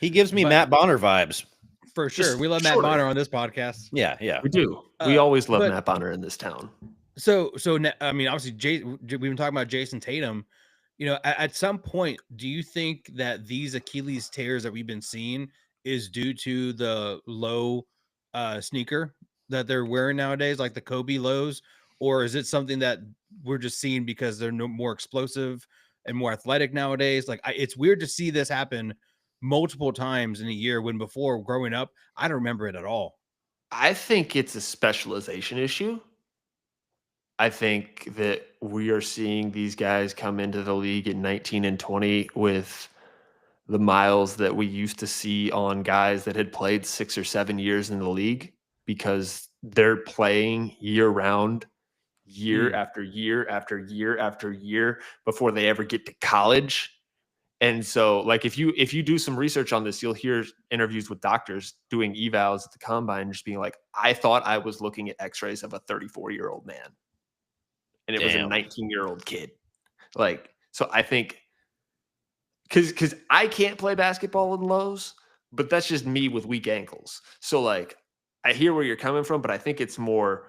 He gives me But- Matt Bonner vibes. For sure. Just We love Matt shorter. Bonner on this podcast. Yeah. We do. We always love but- Matt Bonner in this town. So I mean, obviously, we've been talking about Jason Tatum. At some point, do you think that these Achilles tears that we've been seeing is due to the low sneaker that they're wearing nowadays, like the Kobe lows, or is it something that we're just seeing because they're more explosive and more athletic nowadays? Like, it's weird to see this happen multiple times in a year when before growing up, I don't remember it at all. I think it's a specialization issue. I think that we are seeing these guys come into the league at 19 and 20 with the miles that we used to see on guys that had played 6 or 7 years in the league, because they're playing year round, year after year after year after year before they ever get to college. And so, like, if you do some research on this, you'll hear interviews with doctors doing evals at the combine, just being like, I thought I was looking at x-rays of a 34-year-old man, and it was a 19-year-old kid. Like, so I think, because I can't play basketball in lows, but that's just me with weak ankles. So, like, I hear where you're coming from, but I think it's more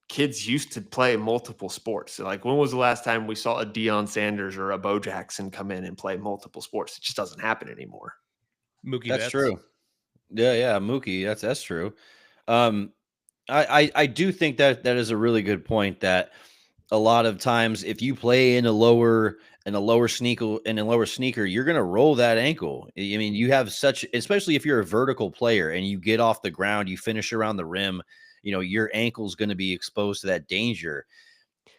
kids used to play multiple sports. So, like, when was the last time we saw a Deion Sanders or a Bo Jackson come in and play multiple sports? It just doesn't happen anymore. Mookie That's Betts. true. Yeah, Mookie. That's true. I do think that is a really good point, that a lot of times if you play in a lower sneaker, you're gonna roll that ankle. I mean, you have especially if you're a vertical player and you get off the ground, you finish around the rim, your ankle's gonna be exposed to that danger.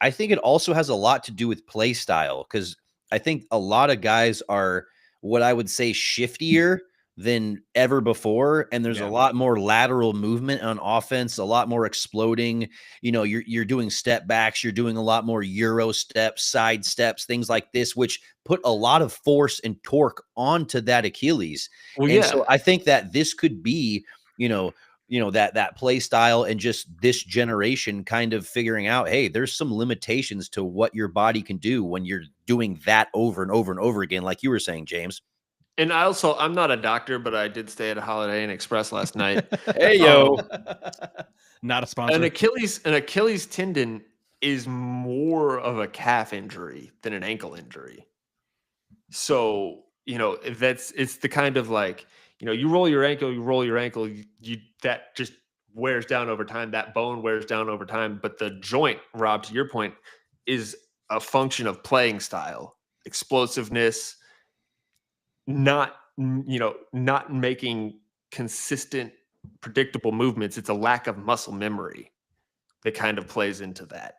I think it also has a lot to do with play style, because I think a lot of guys are what I would say shiftier than ever before, and there's a lot more lateral movement on offense, a lot more exploding. You're doing step backs, you're doing a lot more Euro steps, side steps, things like this, which put a lot of force and torque onto that Achilles. So I think that this could be, that play style, and just this generation kind of figuring out, hey, there's some limitations to what your body can do when you're doing that over and over and over again, like you were saying, James. And I'm not a doctor, but I did stay at a Holiday Inn Express last night. Hey, yo. Not a sponsor. An Achilles tendon is more of a calf injury than an ankle injury. So, it's the kind of, like, you roll your ankle, that just wears down over time. That bone wears down over time. But the joint, Rob, to your point, is a function of playing style, explosiveness, not making consistent, predictable movements. It's a lack of muscle memory that kind of plays into that.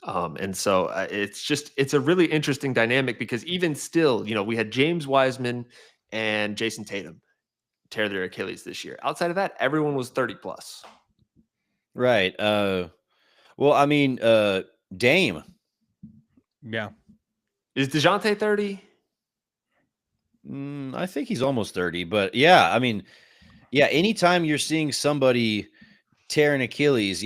And so it's a really interesting dynamic, because even still, we had James Wiseman and Jason Tatum tear their Achilles this year. Outside of that, everyone was 30 plus. Right. Well, I mean, Dame. Yeah. Is DeJounte 30? I think he's almost 30, but yeah, I mean, yeah, anytime you're seeing somebody tear an Achilles,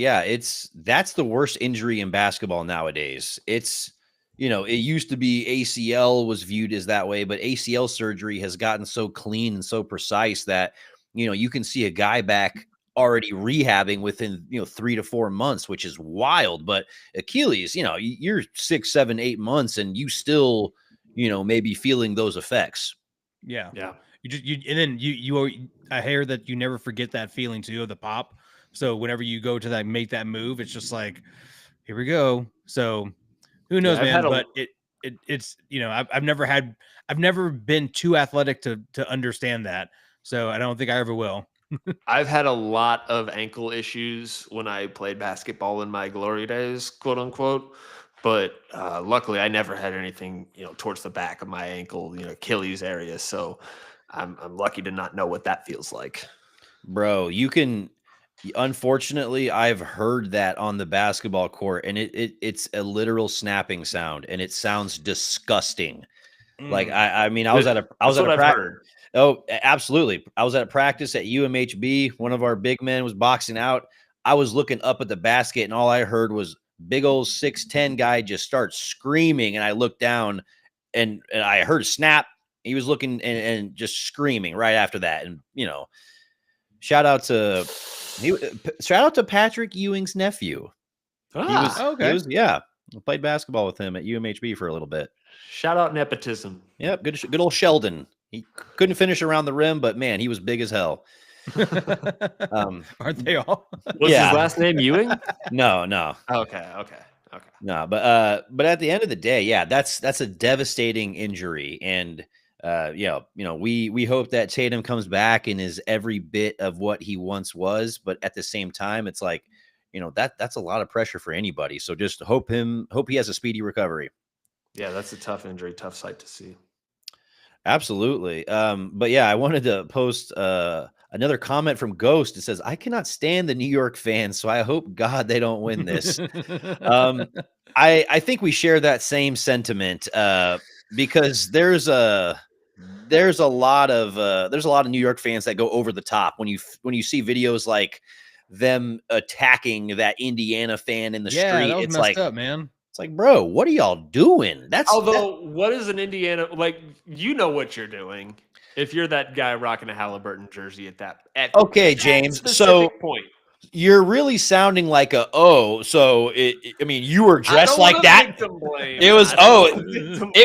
that's the worst injury in basketball nowadays. It used to be ACL was viewed as that way, but ACL surgery has gotten so clean and so precise that, you can see a guy back already rehabbing within, 3 to 4 months, which is wild. But Achilles, you're 6, 7, 8 months and you still, maybe feeling those effects. Yeah. Yeah. I hear that you never forget that feeling too, of the pop. So whenever you go to make that move, it's just like, here we go. So who knows, man? But it's I've never been too athletic to understand that. So I don't think I ever will. I've had a lot of ankle issues when I played basketball in my glory days, quote unquote. But luckily, I never had anything, towards the back of my ankle, Achilles area. So I'm lucky to not know what that feels like. Bro, you can. Unfortunately, I've heard that on the basketball court, and it's a literal snapping sound, and it sounds disgusting. Like I mean, I was at That's what a I've practice. heard. Oh, absolutely. I was at a practice at UMHB. One of our big men was boxing out. I was looking up at the basket, and all I heard was big old 6'10" guy just start screaming. And I looked down, and I heard a snap. He was looking and just screaming right after that. And shout out to Patrick Ewing's nephew. He was okay. I played basketball with him at UMHB for a little bit. Shout out nepotism. Yep, good old Sheldon. He couldn't finish around the rim, but man, he was big as hell. Aren't they all? Was his last name Ewing? No. Okay. No, but at the end of the day, yeah, that's a devastating injury, and we hope that Tatum comes back and is every bit of what he once was, but at the same time, it's like, that's a lot of pressure for anybody. So just hope he has a speedy recovery. Yeah, that's a tough injury, tough sight to see. Absolutely. But yeah, I wanted to post another comment from Ghost. It says, I cannot stand the New York fans, so I hope God they don't win this. I think we share that same sentiment because there's a lot of New York fans that go over the top when you see videos like them attacking that Indiana fan in the street. That was messed up, man. It's like, bro, what are y'all doing? What is an Indiana like? You know what you're doing if you're that guy rocking a Halliburton jersey okay, James. So point. You're really sounding like you were dressed like that. It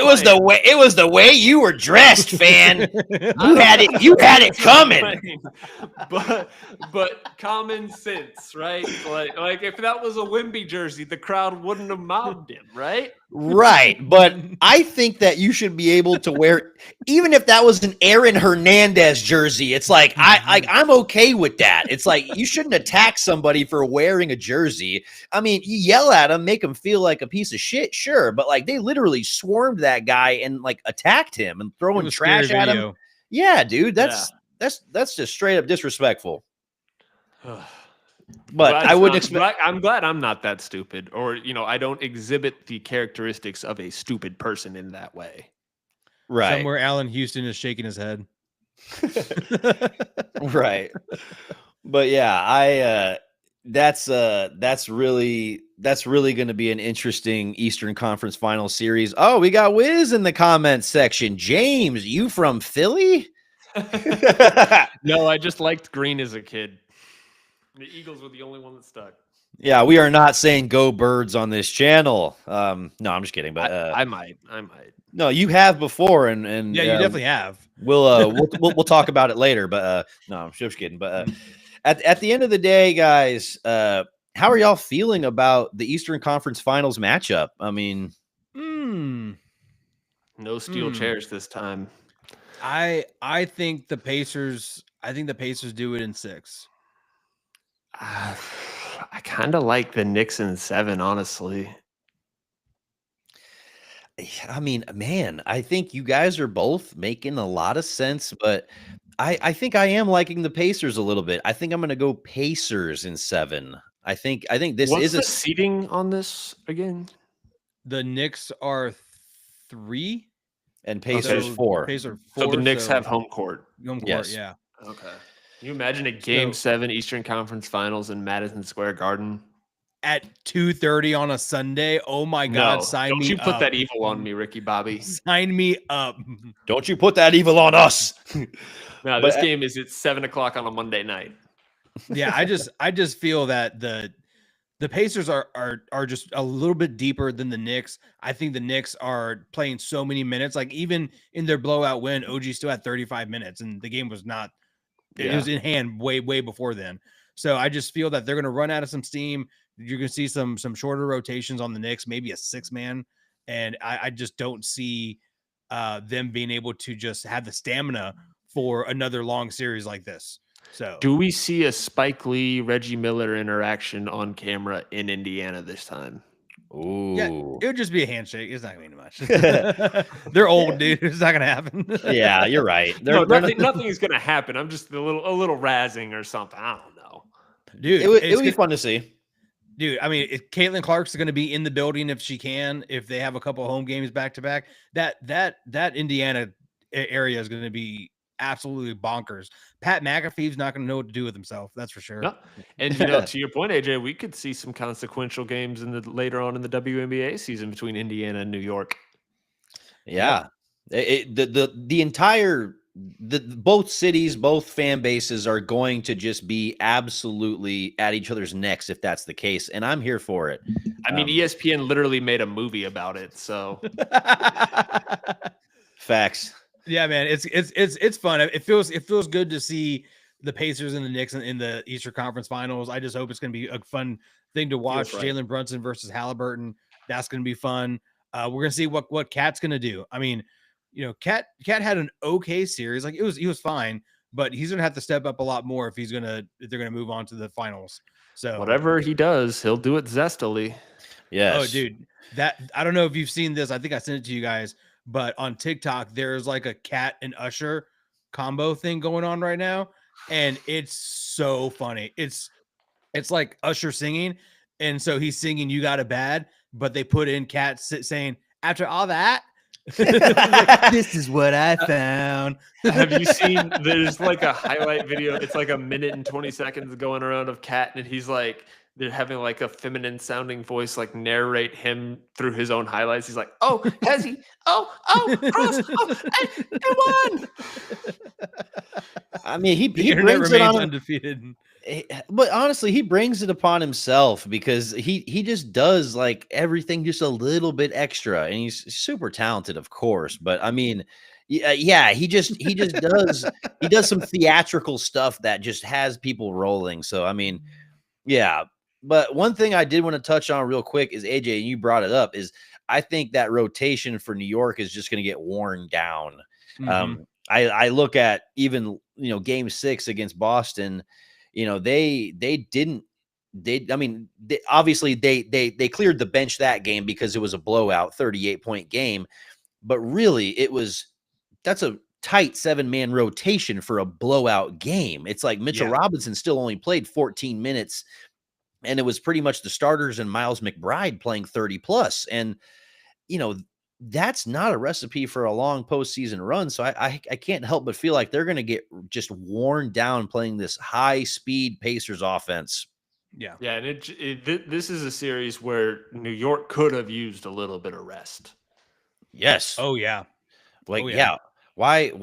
was the way you were dressed, fan. You had it coming. But common sense, right? Like if that was a Wemby jersey, the crowd wouldn't have mobbed him, right? Right, but I think that you should be able to wear, even if that was an Aaron Hernandez jersey. It's like I'm okay with that. It's like you shouldn't attack somebody for wearing a jersey. I mean, you yell at him, make him feel like a piece of shit, sure, but like they literally swarmed that guy and like attacked him and throwing trash at him. Yeah, dude, that's just straight up disrespectful. But I wouldn't expect. I'm glad I'm not that stupid, or I don't exhibit the characteristics of a stupid person in that way. Right. Somewhere Allen Houston is shaking his head. Right. But yeah, that's really going to be an interesting Eastern Conference Final series. Oh, we got Wiz in the comments section. James, you from Philly? No, I just liked green as a kid. The Eagles were the only one that stuck. Yeah, we are not saying go Birds on this channel. No, I'm just kidding. But I might. No, you have before, and yeah, you definitely have. We'll talk about it later. But no, I'm just kidding. But at the end of the day, guys, how are y'all feeling about the Eastern Conference Finals matchup? I mean, no steel chairs this time. I think the Pacers. I think the Pacers do it in 6. I kind of like the Knicks in 7, honestly. I mean, man, I think you guys are both making a lot of sense, but I think I am liking the Pacers a little bit. I think I'm going to go Pacers in 7. I think this What's is the seeding on this again? The Knicks are 3 and Pacers 4. Pacers 4. So the Knicks have home court. Yes. Yeah. Okay. Can you imagine a Game 7 Eastern Conference Finals in Madison Square Garden at 2:30 on a Sunday? Oh my God! Sign me up. Don't you put that evil on me, Ricky Bobby. Sign me up. Don't you put that evil on us. No, this game is at 7 o'clock on a Monday night. Yeah, I just feel that the Pacers are just a little bit deeper than the Knicks. I think the Knicks are playing so many minutes. Like even in their blowout win, OG still had 35 minutes, and the game was not. It was in hand way before then. So I just feel that they're going to run out of some steam. You're going to see some shorter rotations on the Knicks, maybe a 6-man, and I just don't see them being able to just have the stamina for another long series like this. So, Do we see a Spike Lee, Reggie Miller interaction on camera in Indiana this time? yeah, Ooh. it would just be a handshake. It's not gonna be much. They're old, dude. It's not gonna happen. Yeah, you're right. No, They're not, nothing is going to happen. I'm just a little razzing or something. I don't know. Dude. it would be fun to see. Dude, I mean, if Caitlin Clark's going to be in the building if she can, if they have a couple home games back to back, that Indiana area is going to be absolutely bonkers. Pat McAfee's not going to know what to do with himself. That's for sure. No. And to your point, AJ, we could see some consequential games later on in the WNBA season between Indiana and New York. Yeah. The entire both cities, both fan bases are going to just be absolutely at each other's necks if that's the case, and I'm here for it. I mean, ESPN literally made a movie about it, so facts. Yeah, man, it's fun. It feels good to see the Pacers and the Knicks in the Eastern Conference Finals. I just hope it's going to be a fun thing to watch. Right. Jalen Brunson versus Halliburton. That's going to be fun. We're going to see what Cat's going to do. I mean, Cat had an okay series. Like he was fine, but he's going to have to step up a lot more if they're going to move on to the finals. So whatever he does, he'll do it zestily. Yes. Oh, dude, I don't know if you've seen this. I think I sent it to you guys, but on TikTok, there's like a Cat and Usher combo thing going on right now, and it's so funny. It's like Usher singing, and so he's singing "You Got It Bad," but they put in Cat saying, "After all that." Like, this is what I found. Have you seen there's like a highlight video? It's like 1 minute and 20 seconds going around of Cat, and he's like, they're having like a feminine sounding voice like narrate him through his own highlights. He's like, oh, has he? Oh, cross. Oh, I won. I mean, he internet brings it remains on undefeated. But honestly, he brings it upon himself because he just does like everything just a little bit extra, and he's super talented, of course. But I mean, yeah, he just does some theatrical stuff that just has people rolling. So I mean, yeah. But one thing I did want to touch on real quick is AJ, and you brought it up, is I think that rotation for New York is just going to get worn down. Mhm. I look at even Game 6 against Boston. Obviously they cleared the bench that game because it was a blowout 38-point game, but really that's a tight 7-man rotation for a blowout game. It's like Mitchell Robinson still only played 14 minutes, and it was pretty much the starters and Miles McBride playing 30 plus. And that's not a recipe for a long postseason run. So I can't help but feel like they're going to get just worn down playing this high speed Pacers offense. Yeah. And this is a series where New York could have used a little bit of rest. Yes. Oh yeah. Yeah. Why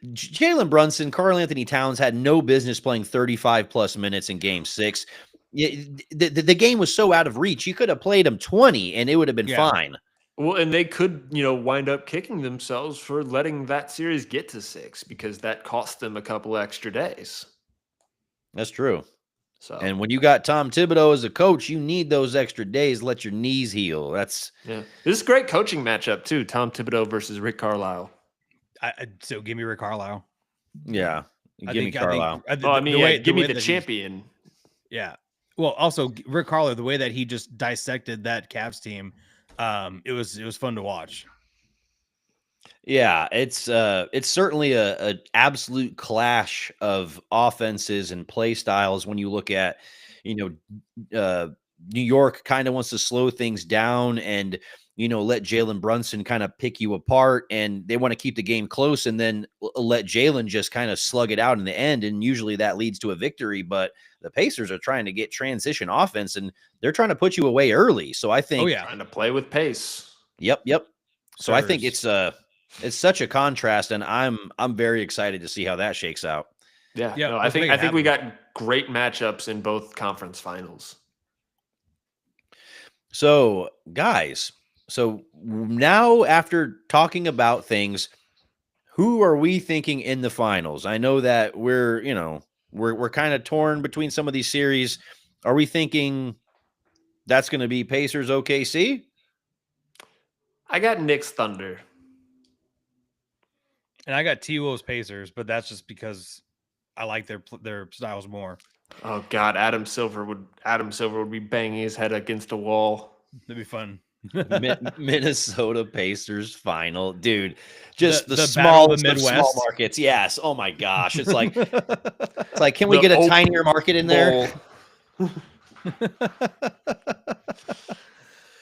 Jalen Brunson, Karl Anthony Towns had no business playing 35 plus minutes in Game 6. The game was so out of reach. You could have played him 20 and it would have been fine. Well, and they could, wind up kicking themselves for letting that series get to 6 because that cost them a couple extra days. That's true. So, and when you got Tom Thibodeau as a coach, you need those extra days. Let your knees heal. This is a great coaching matchup too. Tom Thibodeau versus Rick Carlisle. So give me Rick Carlisle. Yeah, give me Carlisle. Give me the champion. Yeah. Well, also Rick Carlisle, the way that he just dissected that Cavs team. It was fun to watch. Yeah, it's certainly a absolute clash of offenses and play styles when you look at, New York kind of wants to slow things down and, let Jalen Brunson kind of pick you apart, and they want to keep the game close and then let Jalen just kind of slug it out in the end. And usually that leads to a victory, but the Pacers are trying to get transition offense and they're trying to put you away early. So I think trying to play with pace. Yep. So I think it's such a contrast, and I'm very excited to see how that shakes out. Yeah. No, I think we got great matchups in both conference finals. So, guys, now after talking about things, who are we thinking in the finals? I know that we're kind of torn between some of these series. Are we thinking that's going to be Pacers OKC? I got Knicks Thunder. And I got T-Wolves Pacers, but that's just because I like their styles more. Oh God, Adam Silver would be banging his head against a wall. That'd be fun. Minnesota Pacers final, dude. Just the battle of smallest the of small Midwest. markets. Yes. Oh my gosh. It's like, can we get a tinier market in there?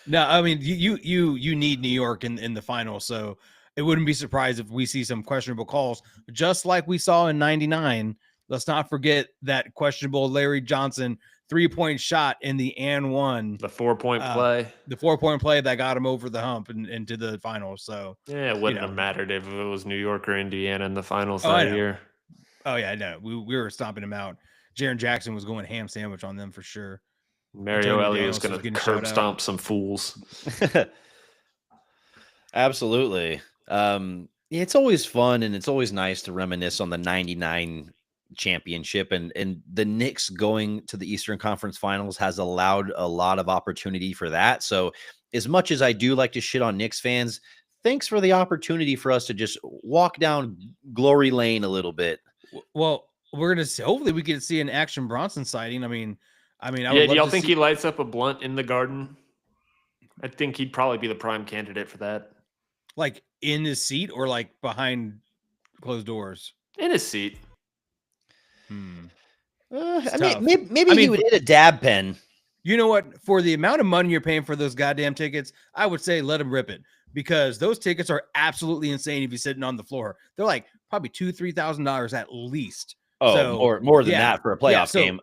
No, I mean you need New York in the final, so it wouldn't be surprised if we see some questionable calls, just like we saw in '99. Let's not forget that questionable Larry Johnson 3-point shot in the and one, the 4-point play, the 4-point play that got him over the hump and into the finals. So yeah, it wouldn't have mattered if it was New York or Indiana in the finals that year. Oh yeah, no, we were stomping him out. Jaren Jackson was going ham sandwich on them for sure. Mario Elliott was going to curb stomp some fools. Absolutely. It's always fun and it's always nice to reminisce on the 99 championship, and the Knicks going to the Eastern Conference Finals has allowed a lot of opportunity for that. So as much as I do like to shit on Knicks fans, thanks for the opportunity for us to just walk down glory lane a little bit. Well, we're going to see, hopefully we can see an Action Bronson sighting. I mean, do y'all think he lights up a blunt in the Garden? I think he'd probably be the prime candidate for that. Like in his seat or like behind closed doors? In his seat. Maybe he would hit a dab pen. You know what? For the amount of money you're paying for those goddamn tickets, I would say let him rip it, because those tickets are absolutely insane if you're sitting on the floor. They're like probably $2,000-$3,000 at least. Oh, so, more than that for a playoff game.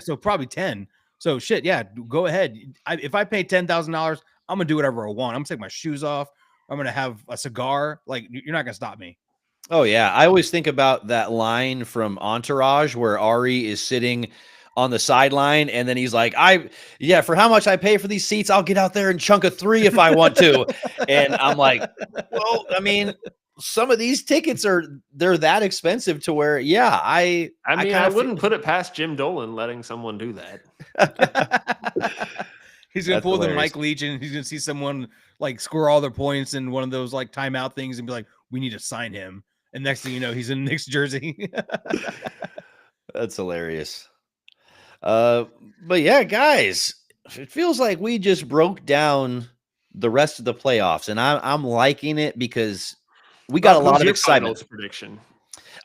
So probably 10. So shit, yeah, go ahead. If I pay $10,000, I'm gonna do whatever I want. I'm gonna take my shoes off. I'm gonna have a cigar. Like, you're not gonna stop me. Oh yeah, I always think about that line from Entourage where Ari is sitting on the sideline, and then he's like, for how much I pay for these seats, I'll get out there and chunk a 3 if I want to. And I'm like, well, I mean, some of these tickets they're that expensive to where, I wouldn't put it past Jim Dolan letting someone do that. He's gonna pull the Mike Leach, and he's gonna see someone like score all their points in one of those like timeout things and be like, we need to sign him. And next thing you know, he's in Knicks jersey. That's hilarious. But yeah, guys, it feels like we just broke down the rest of the playoffs, and I'm liking it because we got a lot of excitement. Prediction.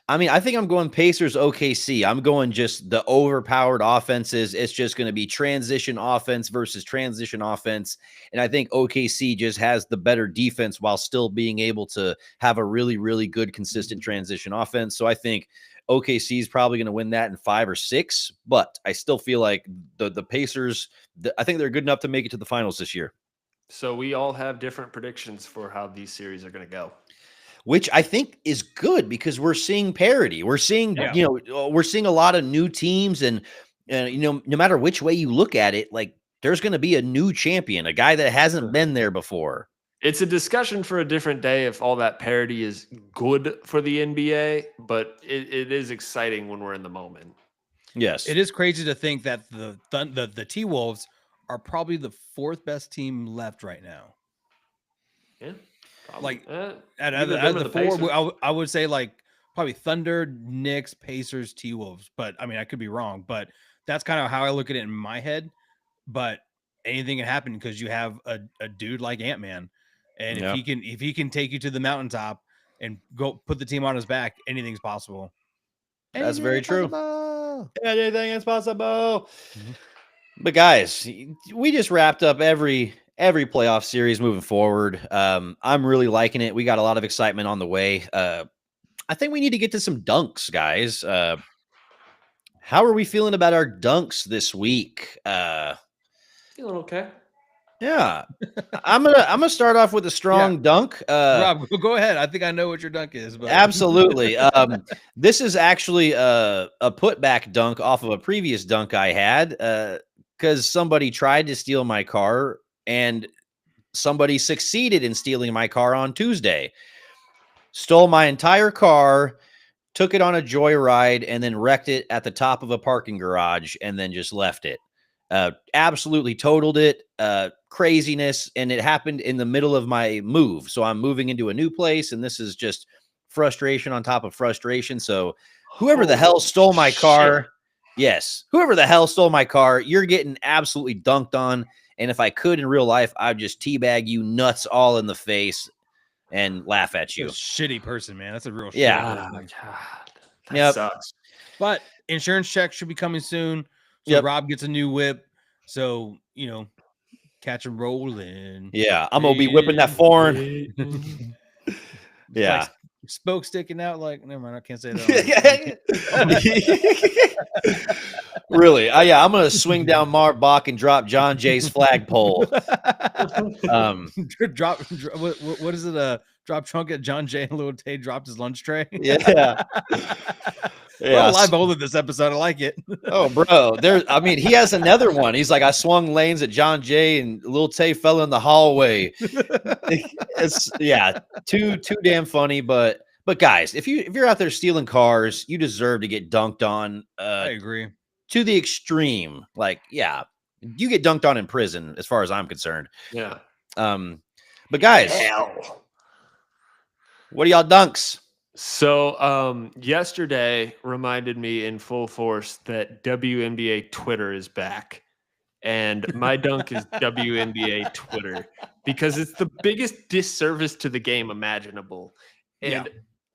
I mean, I think I'm going Pacers OKC. I'm going just the overpowered offenses. It's just going to be transition offense versus transition offense. And I think OKC just has the better defense while still being able to have a really, really good, consistent transition offense. So I think OKC is probably going to win that in 5 or 6. But I still feel like the Pacers, I think they're good enough to make it to the finals this year. So we all have different predictions for how these series are going to go, which I think is good because we're seeing parity. We're seeing, we're seeing a lot of new teams, and no matter which way you look at it, like there's going to be a new champion, a guy that hasn't been there before. It's a discussion for a different day if all that parity is good for the NBA, but it is exciting when we're in the moment. Yes. It is crazy to think that the T-Wolves are probably the 4th best team left right now. Yeah. Probably. Like out of the 4, I would say like probably Thunder, Knicks, Pacers, T-Wolves. But I mean, I could be wrong, but that's kind of how I look at it in my head. But anything can happen because you have a dude like Ant-Man, and if he can take you to the mountaintop and go put the team on his back, anything's possible. That's very true. Anything is possible. Mm-hmm. But guys, we just wrapped up every playoff series moving forward. I'm really liking it. We got a lot of excitement on the way. I think we need to get to some dunks, guys. How are we feeling about our dunks this week? Feeling okay. Yeah. I'm gonna start off with a strong dunk. Rob, go ahead. I think I know what your dunk is. But. Absolutely. This is actually a putback dunk off of a previous dunk I had, because somebody tried to steal my car, and somebody succeeded in stealing my car on Tuesday. Stole my entire car, took it on a joyride, and then wrecked it at the top of a parking garage, and then just left it. Absolutely totaled it. Craziness. And it happened in the middle of my move. So I'm moving into a new place, and this is just frustration on top of frustration. So whoever the hell stole my car, yes, whoever the hell stole my car, you're getting absolutely dunked on. And if I could in real life, I'd just teabag you nuts all in the face and laugh at you. That's a shitty person, man. That's a real Yeah. shitty Oh, person. God. That Yep. sucks. But insurance check should be coming soon. So Yep. Rob gets a new whip. So, catch him rolling. Yeah. I'm going to be whipping that foreign. Yeah. Like spoke sticking out. Like, never mind. I can't say that. Really? Yeah. I'm going to swing down Mark Bach and drop John Jay's flagpole. Drop what is it? Drop trunk at John Jay and Little Tay dropped his lunch tray. Yeah. Yeah. Live hold this episode. I like it. Oh, bro. He has another one. He's like, I swung lanes at John Jay and Lil Tay fell in the hallway. It's too damn funny. But guys, if you're out there stealing cars, you deserve to get dunked on. I agree. To the extreme. Like, yeah, you get dunked on in prison, as far as I'm concerned. Yeah. But guys, Hell. what are y'all dunks? So yesterday reminded me in full force that WNBA Twitter is back. And my dunk is WNBA Twitter because it's the biggest disservice to the game imaginable. And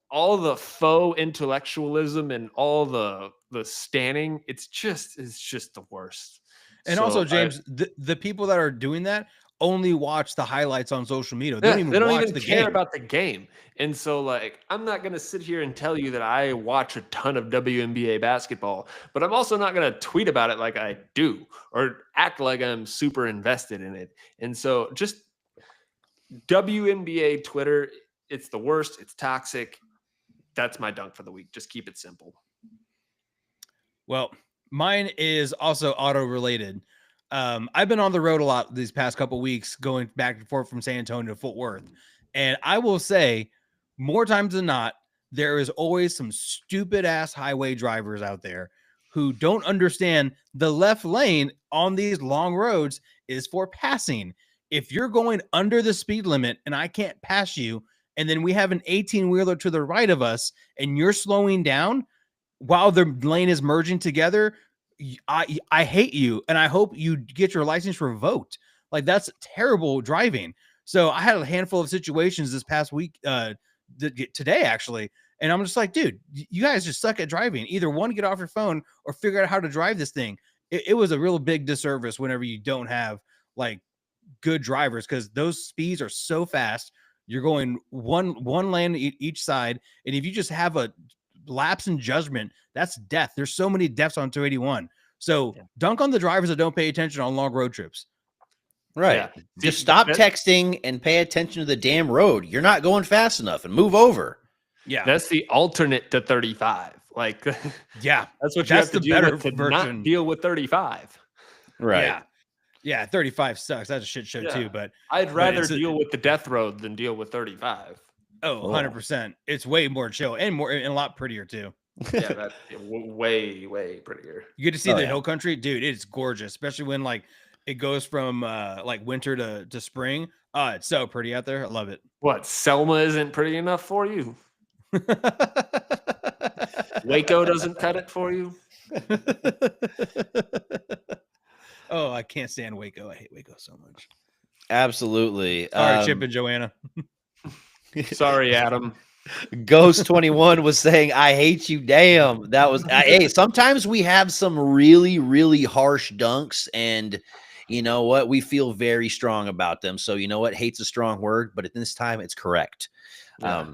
all the faux intellectualism and all the standing, it's just the worst. And So also, James, the people that are doing that only watch the highlights on social media. They don't even watch the care game. about the game. And so, like, I'm not going to sit here and tell you that I watch a ton of WNBA basketball, but I'm also not going to tweet about it like I do or act like I'm super invested in it. And so just WNBA Twitter, it's the worst. It's toxic. That's my dunk for the week. Just keep it simple. Well, mine is also auto related. I've been on the road a lot these past couple weeks, going back and forth from San Antonio to Fort Worth. And I will say, more times than not, there is always some stupid ass highway drivers out there who don't understand the left lane on these long roads is for passing. If you're going under the speed limit and I can't pass you, and then we have an 18-wheeler to the right of us and you're slowing down while the lane is merging together, I hate you, and I hope you get your license revoked. Like, that's terrible driving. So I had a handful of situations this past week, today actually, and I'm just like, dude, you guys just suck at driving. Either one, get off your phone, or figure out how to drive this thing. It was a real big disservice whenever you don't have like good drivers, because those speeds are so fast. You're going one lane each side, and if you just have a lapse in judgment, that's death. There's so many deaths on 281. So dunk on the drivers that don't pay attention on long road trips. Right. Yeah. Just stop texting and pay attention to the damn road. You're not going fast enough, and move over. Yeah. That's the alternate to 35. Like, yeah, that's what you have to do to not deal with 35. Right. Yeah. 35 sucks. That's a shit show too, but I'd rather deal with the death road than deal with 35. Oh, 100%. It's way more chill and a lot prettier too. Yeah, that's way, way prettier. You get to see the hill country, dude. It's gorgeous, especially when like it goes from like winter to spring. It's so pretty out there. I love it. What, Selma isn't pretty enough for you? Waco doesn't cut it for you? Oh, I can't stand Waco. I hate Waco so much. Absolutely. Sorry, Chip and Joanna. Sorry, Adam. Ghost 21 was saying, I hate you. Damn. That was, hey, sometimes we have some really, really harsh dunks, and you know what? We feel very strong about them. So, you know what? Hate's a strong word, but at this time it's correct. Yeah.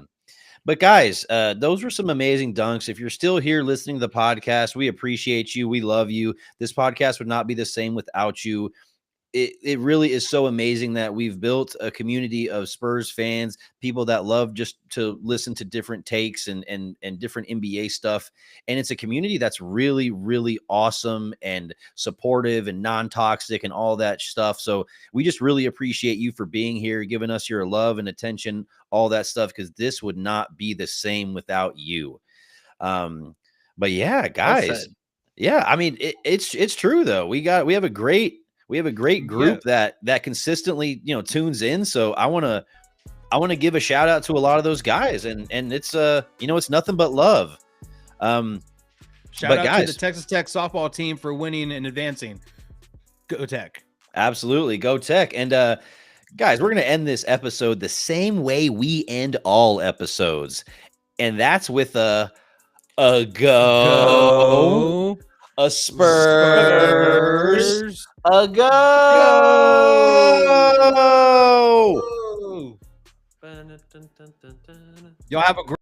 But guys, those were some amazing dunks. If you're still here listening to the podcast, we appreciate you. We love you. This podcast would not be the same without you. It really is so amazing that we've built a community of Spurs fans, people that love just to listen to different takes and different NBA stuff. And it's a community that's really, really awesome and supportive and non-toxic and all that stuff. So we just really appreciate you for being here, giving us your love and attention, all that stuff, because this would not be the same without you. But yeah, guys. Yeah, I mean it's true though. We have a great group that consistently tunes in. So I want to give a shout out to a lot of those guys, and it's it's nothing but love. Shout but out guys, to the Texas Tech softball team for winning and advancing. Go Tech! Absolutely, go Tech! And guys, we're gonna end this episode the same way we end all episodes, and that's with a go. A Spurs. A go. Y'all have a great